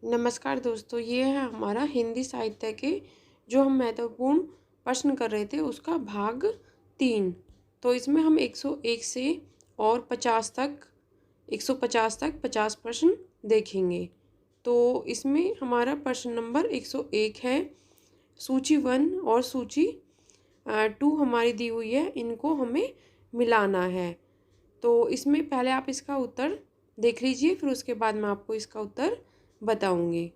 नमस्कार दोस्तों, ये है हमारा हिंदी साहित्य के जो हम महत्वपूर्ण प्रश्न कर रहे थे उसका भाग 3। तो इसमें हम 101 से और 50 तक 150 तक 50 प्रश्न देखेंगे। तो इसमें हमारा प्रश्न नंबर 101 है। सूची 1 और सूची 2 हमारी दी हुई है, इनको हमें मिलाना है। तो इसमें पहले आप इसका उत्तर देख लीजिए, फिर उसके बाद मैं आपको इसका उत्तर बताऊंगी।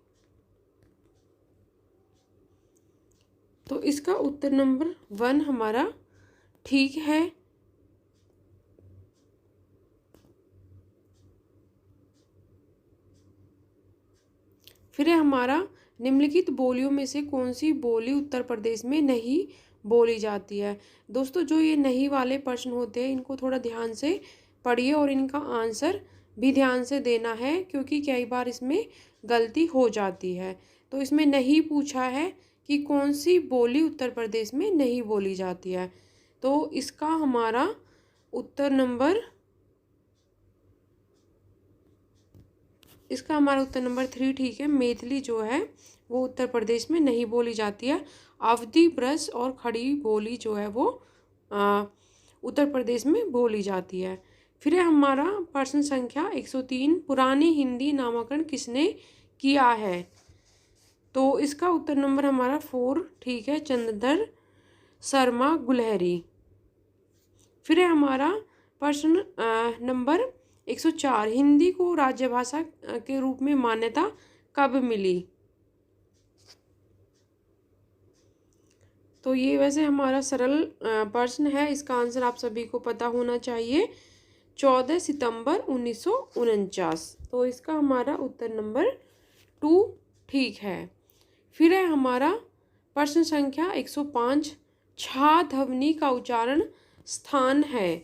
तो इसका उत्तर नंबर 1 हमारा ठीक है। फिर है हमारा निम्नलिखित बोलियों में से कौन सी बोली उत्तर प्रदेश में नहीं बोली जाती है। दोस्तों, जो ये नहीं वाले प्रश्न होते हैं इनको थोड़ा ध्यान से पढ़िए और इनका आंसर भी ध्यान से देना है, क्योंकि कई बार इसमें गलती हो जाती है। तो इसमें नहीं पूछा है कि कौन सी बोली उत्तर प्रदेश में नहीं बोली जाती है। तो इसका हमारा उत्तर नंबर 3 ठीक है। मैथिली जो है वो उत्तर प्रदेश में नहीं बोली जाती है। अवधी, ब्रज और खड़ी बोली जो है वो उत्तर प्रदेश में बोली जाती है। फिर है हमारा प्रश्न संख्या 103, पुरानी हिंदी नामाकरण किसने किया है। तो इसका उत्तर नंबर हमारा 4 ठीक है, चंद्रधर शर्मा गुलहरी। फिर है हमारा प्रश्न नंबर 104, हिंदी को राज्यभाषा के रूप में मान्यता कब मिली। तो ये वैसे हमारा सरल प्रश्न है, इसका आंसर आप सभी को पता होना चाहिए। 14 सितंबर 1949। तो इसका हमारा उत्तर नंबर 2 ठीक है। फिर है हमारा प्रश्न संख्या 105, छा ध्वनि का उच्चारण स्थान है।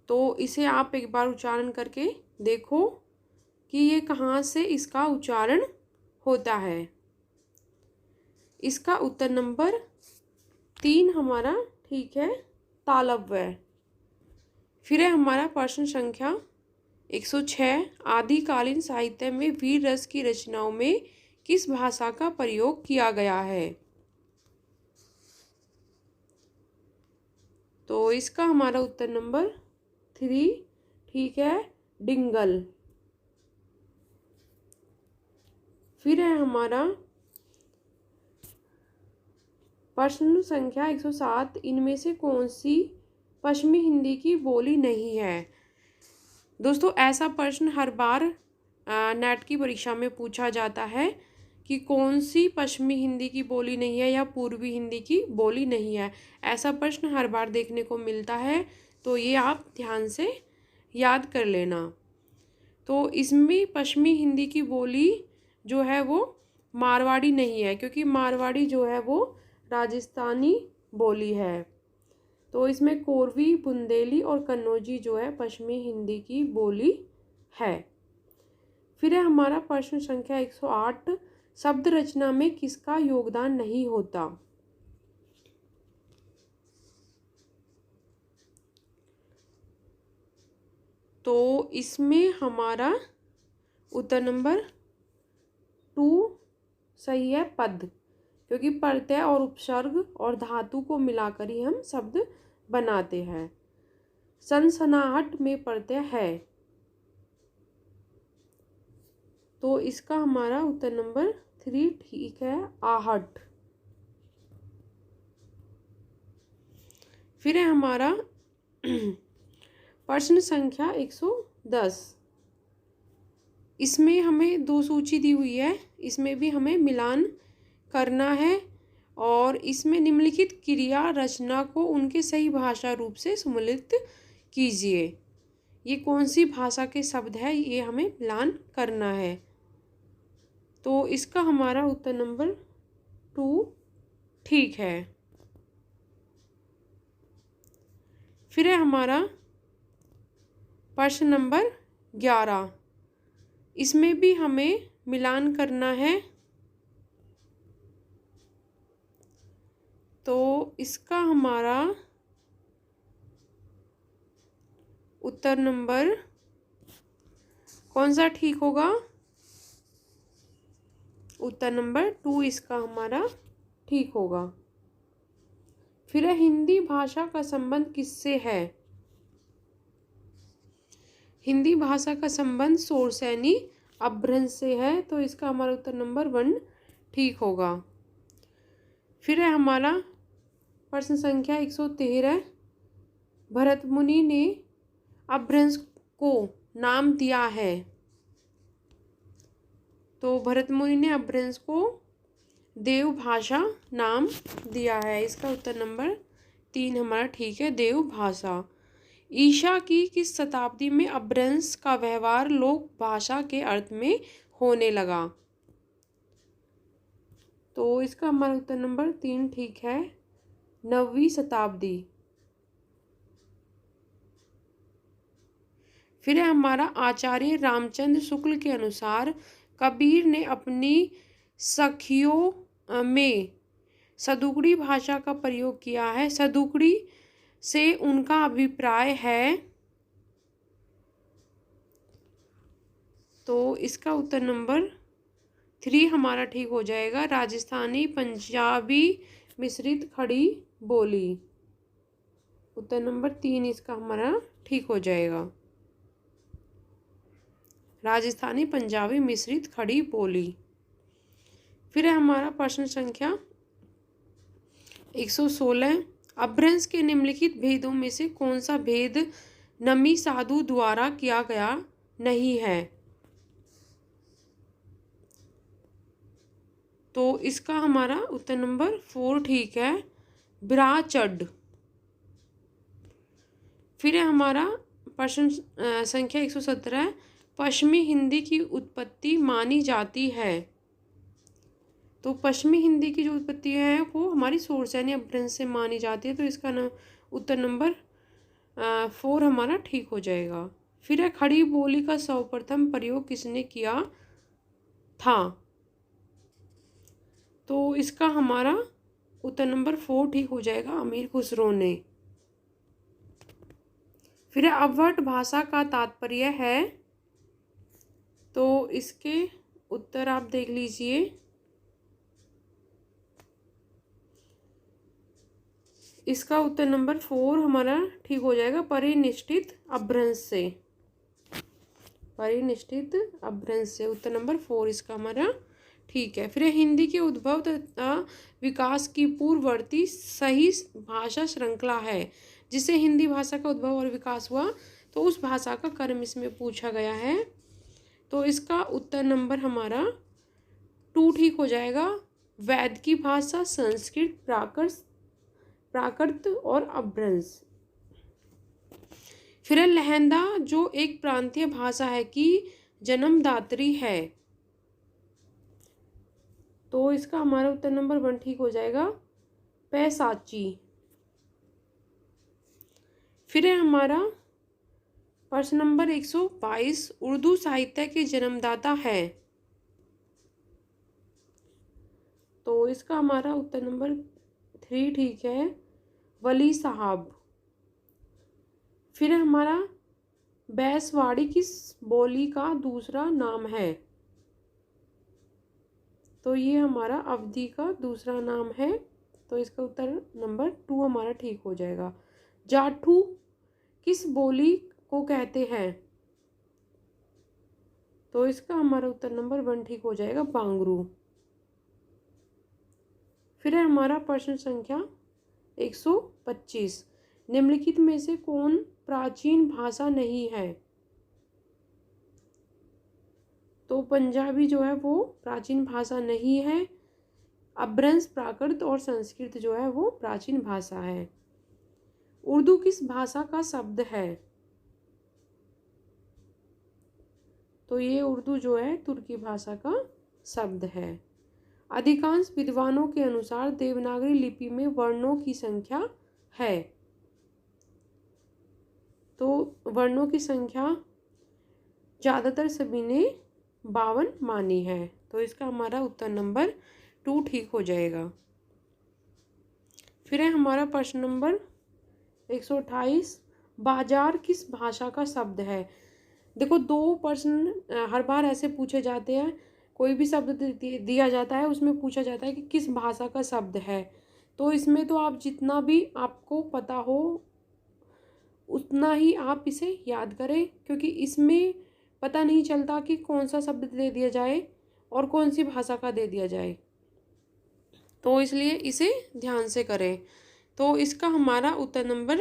तो इसे आप एक बार उच्चारण करके देखो कि ये कहाँ से इसका उच्चारण होता है। इसका उत्तर नंबर 3 हमारा ठीक है, तालव्य। फिर है हमारा प्रश्न संख्या 106, आदिकालीन साहित्य में वीर रस की रचनाओं में किस भाषा का प्रयोग किया गया है। तो इसका हमारा उत्तर नंबर 3 ठीक है, डिंगल। फिर है हमारा प्रश्न संख्या 107, इनमें से कौन सी पश्चिमी हिंदी की बोली नहीं है। दोस्तों, ऐसा प्रश्न हर बार नेट की परीक्षा में पूछा जाता है कि कौन सी पश्चिमी हिंदी की बोली नहीं है या पूर्वी हिंदी की बोली नहीं है। ऐसा प्रश्न हर बार देखने को मिलता है, तो ये आप ध्यान से याद कर लेना। तो इसमें पश्चिमी हिंदी की बोली जो है वो मारवाड़ी नहीं है, क्योंकि मारवाड़ी जो है वो राजस्थानी बोली है। तो इसमें कोरवी, बुंदेली और कन्नौजी जो है पश्चिमी हिंदी की बोली है। फिर है हमारा प्रश्न संख्या 108, शब्द रचना में किसका योगदान नहीं होता। तो इसमें हमारा उत्तर नंबर 2 सही है, पद। क्योंकि प्रत्यय और उपसर्ग और धातु को मिलाकर ही हम शब्द बनाते हैं। सनसनाहट में प्रत्यय है। तो इसका हमारा उत्तर नंबर 3 ठीक है, आहट। फिर है हमारा प्रश्न संख्या 110, इसमें हमें 2 सूची दी हुई है, इसमें भी हमें मिलान करना है। और इसमें निम्नलिखित क्रिया रचना को उनके सही भाषा रूप से सम्मिलित कीजिए। ये कौन सी भाषा के शब्द है, ये हमें मिलान करना है। तो इसका हमारा उत्तर नंबर 2 ठीक है। फिर है हमारा प्रश्न नंबर 11, इसमें भी हमें मिलान करना है। तो इसका हमारा उत्तर नंबर कौन सा ठीक होगा? उत्तर नंबर 2 इसका हमारा ठीक होगा। फिर हिंदी भाषा का संबंध किससे है? हिंदी भाषा का संबंध शोरसैनी अपभ्रंश से है, तो इसका हमारा उत्तर नंबर 1 ठीक होगा। फिर है हमारा प्रश्न संख्या 113। भरत मुनि ने अपभ्रंश को नाम दिया है। तो भरत मुनि ने अपभ्रंश को देव भाषा नाम दिया है, इसका उत्तर नंबर 3 हमारा ठीक है, देव भाषा। ईसा की किस शताब्दी में अपभ्रंश का व्यवहार लोक भाषा के अर्थ में होने लगा? तो इसका हमारा उत्तर नंबर 3 ठीक है, 9वीं शताब्दी। फिर है हमारा आचार्य रामचंद्र शुक्ल के अनुसार कबीर ने अपनी सखियों में सदुकड़ी भाषा का प्रयोग किया है। सदुकड़ी से उनका अभिप्राय है, तो इसका उत्तर नंबर 3 हमारा ठीक हो जाएगा, राजस्थानी पंजाबी मिश्रित खड़ी बोली। उत्तर नंबर 3 इसका हमारा ठीक हो जाएगा, राजस्थानी पंजाबी मिश्रित खड़ी बोली। फिर है हमारा प्रश्न संख्या 116। अपभ्रंश के निम्नलिखित भेदों में से कौन सा भेद नमी साधु द्वारा किया गया नहीं है? तो इसका हमारा उत्तर नंबर 4 ठीक है, ब्राचड। फिर है हमारा प्रश्न संख्या 117। पश्चिमी हिंदी की उत्पत्ति मानी जाती है। तो पश्चिमी हिंदी की जो उत्पत्ति है वो हमारी शोरसैनी अपभ्रंश से मानी जाती है, तो इसका उत्तर नंबर 4 हमारा ठीक हो जाएगा। फिर है खड़ी बोली का सर्वप्रथम प्रयोग किसने किया था? तो इसका हमारा उत्तर नंबर 4 ठीक हो जाएगा, अमीर खुसरो ने। फिर अवध भाषा का तात्पर्य है, तो इसके उत्तर आप देख लीजिए। इसका उत्तर नंबर 4 हमारा ठीक हो जाएगा, परिनिष्ठित अपभ्रंश से। परिनिष्ठित अपभ्रंश से उत्तर नंबर 4 इसका हमारा ठीक है। फिर हिंदी के उद्भव तथा विकास की पूर्ववर्ती सही भाषा श्रृंखला है। जिससे हिंदी भाषा का उद्भव और विकास हुआ, तो उस भाषा का क्रम इसमें पूछा गया है, तो इसका उत्तर नंबर हमारा 2 ठीक हो जाएगा, वैदिक की भाषा, संस्कृत, प्राकृत और अपभ्रंश। फिर लहंदा जो एक प्रांतीय भाषा है की जन्मदात्री है, तो इसका हमारा उत्तर नंबर 1 ठीक हो जाएगा, पैसाची। फिर है हमारा प्रश्न नंबर 122। उर्दू साहित्य के जन्मदाता है, तो इसका हमारा उत्तर नंबर 3 ठीक है, वली साहब। फिर हमारा बैसवाड़ी किस बोली का दूसरा नाम है? तो ये हमारा अवधी का दूसरा नाम है, तो इसका उत्तर नंबर 2 हमारा ठीक हो जाएगा। जाठू किस बोली को कहते हैं? तो इसका हमारा उत्तर नंबर 1 ठीक हो जाएगा, बांगरू। फिर है हमारा प्रश्न संख्या 125। निम्नलिखित में से कौन प्राचीन भाषा नहीं है? तो पंजाबी जो है वो प्राचीन भाषा नहीं है, अपभ्रंश, प्राकृत और संस्कृत जो है वो प्राचीन भाषा है। उर्दू किस भाषा का शब्द है? तो ये उर्दू जो है तुर्की भाषा का शब्द है। अधिकांश विद्वानों के अनुसार देवनागरी लिपि में वर्णों की संख्या है, तो वर्णों की संख्या ज़्यादातर सभी ने 52 मानी है, तो इसका हमारा उत्तर नंबर 2 ठीक हो जाएगा। फिर है हमारा प्रश्न नंबर 128। बाजार किस भाषा का शब्द है? देखो 2 प्रश्न हर बार ऐसे पूछे जाते हैं, कोई भी शब्द दिया जाता है उसमें पूछा जाता है कि किस भाषा का शब्द है। तो इसमें तो आप जितना भी आपको पता हो उतना ही आप इसे याद करें, क्योंकि इसमें पता नहीं चलता कि कौन सा शब्द दे दिया जाए और कौन सी भाषा का दे दिया जाए, तो इसलिए इसे ध्यान से करें। तो इसका हमारा उत्तर नंबर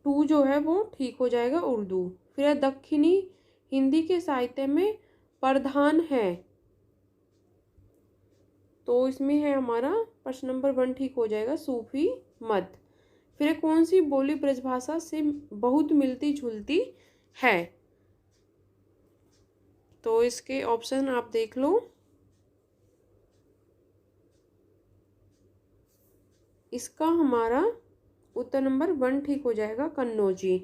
2 जो है वो ठीक हो जाएगा, उर्दू। फिर है दक्षिणी हिंदी के साहित्य में प्रधान है, तो इसमें है हमारा प्रश्न नंबर 1 ठीक हो जाएगा, सूफी मत। फिर कौन सी बोली ब्रजभाषा से बहुत मिलती जुलती है, तो इसके ऑप्शन आप देख लो। इसका हमारा उत्तर नंबर 1 ठीक हो जाएगा, कन्नौजी।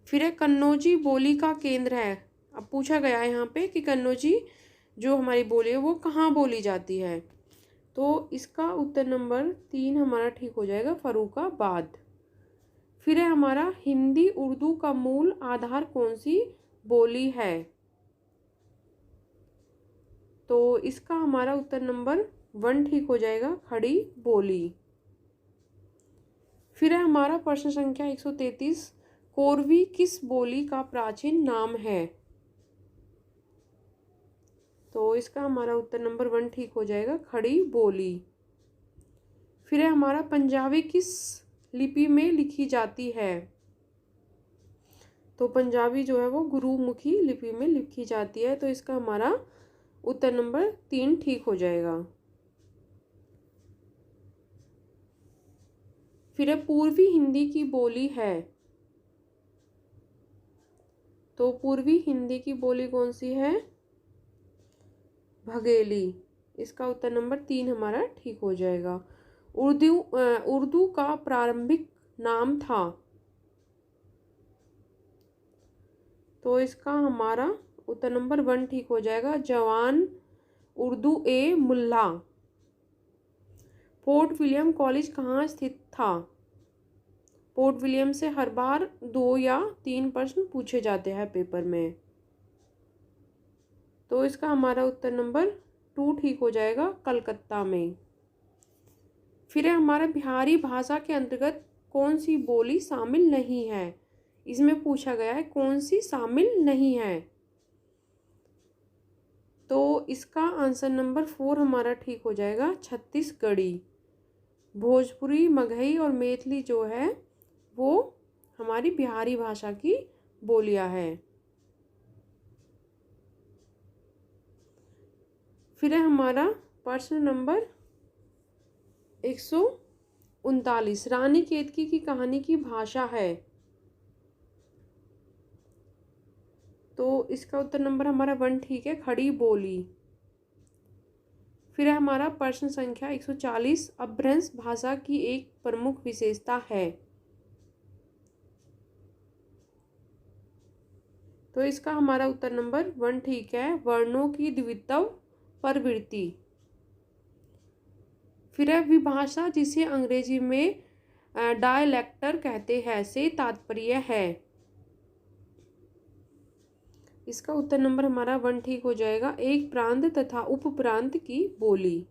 फिर है कन्नौजी बोली का केंद्र है। अब पूछा गया है यहाँ पे कि कन्नौजी जो हमारी बोली है वो कहाँ बोली जाती है, तो इसका उत्तर नंबर 3 हमारा ठीक हो जाएगा, फर्रुखाबाद। फिर है हमारा हिंदी उर्दू का मूल आधार कौन सी बोली है, तो इसका हमारा उत्तर नंबर 1 ठीक हो जाएगा, खड़ी बोली। फिर है हमारा प्रश्न संख्या 133, कोरवी किस बोली का प्राचीन नाम है, तो इसका हमारा उत्तर नंबर 1 ठीक हो जाएगा, खड़ी बोली। फिर है हमारा पंजाबी किस लिपि में लिखी जाती है, तो पंजाबी जो है वो गुरुमुखी लिपि में लिखी जाती है, तो इसका हमारा उत्तर नंबर 3 ठीक हो जाएगा। फिर है पूर्वी हिंदी की बोली है, तो पूर्वी हिंदी की बोली कौन सी है, भगेली। इसका उत्तर नंबर 3 हमारा ठीक हो जाएगा। उर्दू का प्रारंभिक नाम था, तो इसका हमारा उत्तर नंबर 1 ठीक हो जाएगा, जवान उर्दू ए मुल्ला। फोर्ट विलियम कॉलेज कहाँ स्थित था, फोर्ट विलियम से हर बार 2 या 3 प्रश्न पूछे जाते हैं पेपर में, तो इसका हमारा उत्तर नंबर 2 ठीक हो जाएगा, कलकत्ता में। फिर है हमारा बिहारी भाषा के अंतर्गत कौन सी बोली शामिल नहीं है, इसमें पूछा गया है कौन सी शामिल नहीं है, तो इसका आंसर नंबर 4 हमारा ठीक हो जाएगा, छत्तीसगढ़ी। भोजपुरी, मगही और मैथिली जो है वो हमारी बिहारी भाषा की बोलियां हैं। फिर है हमारा प्रश्न नंबर 139, रानी केतकी की कहानी की भाषा है, तो इसका उत्तर नंबर हमारा 1 ठीक है, खड़ी बोली। फिर है हमारा प्रश्न संख्या 140, अपभ्रंश भाषा की एक प्रमुख विशेषता है, तो इसका हमारा उत्तर नंबर 1 ठीक है, वर्णों की द्वित्व प्रवृत्ति। फिर है विभाषा जिसे अंग्रेजी में डायलेक्टर कहते हैं से तात्पर्य है, इसका उत्तर नंबर हमारा 1 ठीक हो जाएगा, एक प्रांत तथा उप प्रांत की बोली।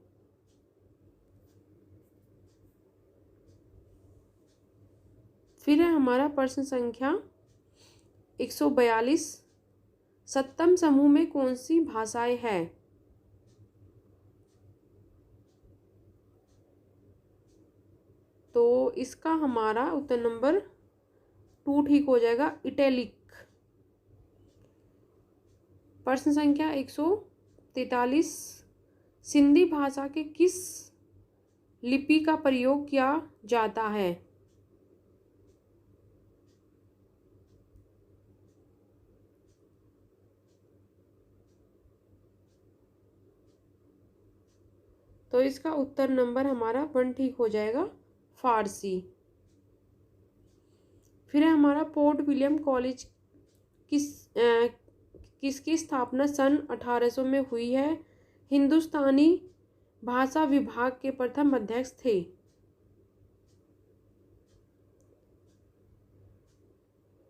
फिर है हमारा प्रश्न संख्या 142, सप्तम समूह में कौन सी भाषाएं हैं, तो इसका हमारा उत्तर नंबर 2 ठीक हो जाएगा, इटैलिक। प्रश्न संख्या 143, सिंधी भाषा के किस लिपि का प्रयोग किया जाता है, तो इसका उत्तर नंबर हमारा 1 ठीक हो जाएगा, फारसी। फिर है हमारा पोर्ट विलियम कॉलेज किसकी स्थापना सन 1800 में हुई है, हिंदुस्तानी भाषा विभाग के प्रथम अध्यक्ष थे,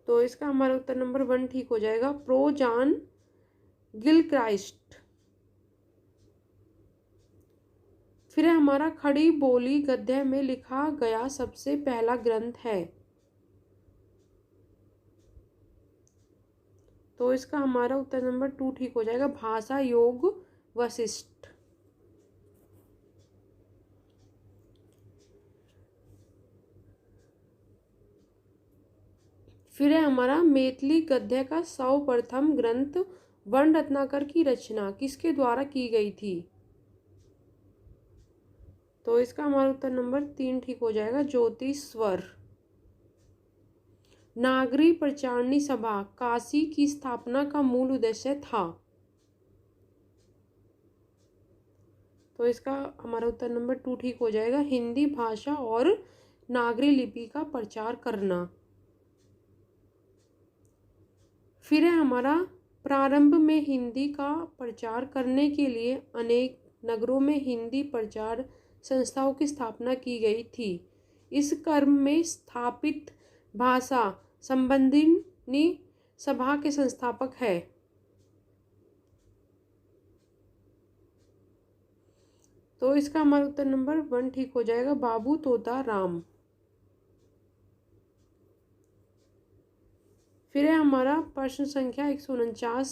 तो इसका हमारा उत्तर नंबर 1 ठीक हो जाएगा, प्रो जॉन गिलक्राइस्ट। फिर है हमारा खड़ी बोली गद्य में लिखा गया सबसे पहला ग्रंथ है। तो इसका हमारा उत्तर नंबर 2 ठीक हो जाएगा, भाषा योग वशिष्ठ। फिर है हमारा मैथिली गद्य का सर्वप्रथम ग्रंथ वर्ण रत्नाकर की रचना किसके द्वारा की गई थी। तो इसका हमारा उत्तर नंबर 3 ठीक हो जाएगा, ज्योतिस्वर। नागरी प्रचारणी सभा काशी की स्थापना का मूल उद्देश्य था। तो इसका हमारा उत्तर नंबर 2 ठीक हो जाएगा, हिंदी भाषा और नागरी लिपि का प्रचार करना। फिर है हमारा प्रारंभ में हिंदी का प्रचार करने के लिए अनेक नगरों में हिंदी प्रचार संस्थाओं की स्थापना की गई थी। इस क्रम में स्थापित भाषा संबंधिनी सभा के संस्थापक है। तो इसका हमारा उत्तर नंबर 1 ठीक हो जाएगा, बाबू तोता राम। फिर है हमारा प्रश्न संख्या 149,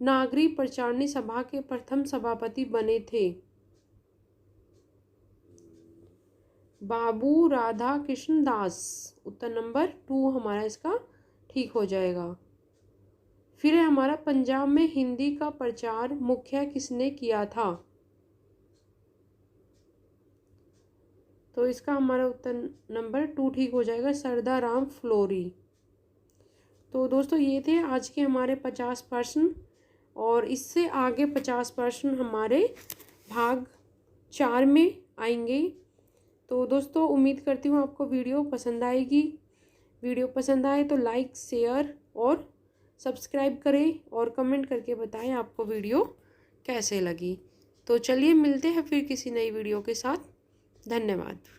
नागरी प्रचारणी सभा के प्रथम सभापति बने थे। बाबू राधा कृष्ण दास। उत्तर नंबर 2 हमारा इसका ठीक हो जाएगा। फिर है हमारा पंजाब में हिंदी का प्रचार मुख्य किसने किया था। तो इसका हमारा उत्तर नंबर 2 ठीक हो जाएगा, सरदार राम फ्लोरी। तो दोस्तों ये थे आज के हमारे 50 प्रश्न, और इससे आगे 50 प्रश्न हमारे भाग 4 में आएंगे। तो दोस्तों उम्मीद करती हूँ आपको वीडियो पसंद आएगी। वीडियो पसंद आए तो लाइक, शेयर और सब्सक्राइब करें, और कमेंट करके बताएं आपको वीडियो कैसे लगी। तो चलिए मिलते हैं फिर किसी नई वीडियो के साथ। धन्यवाद।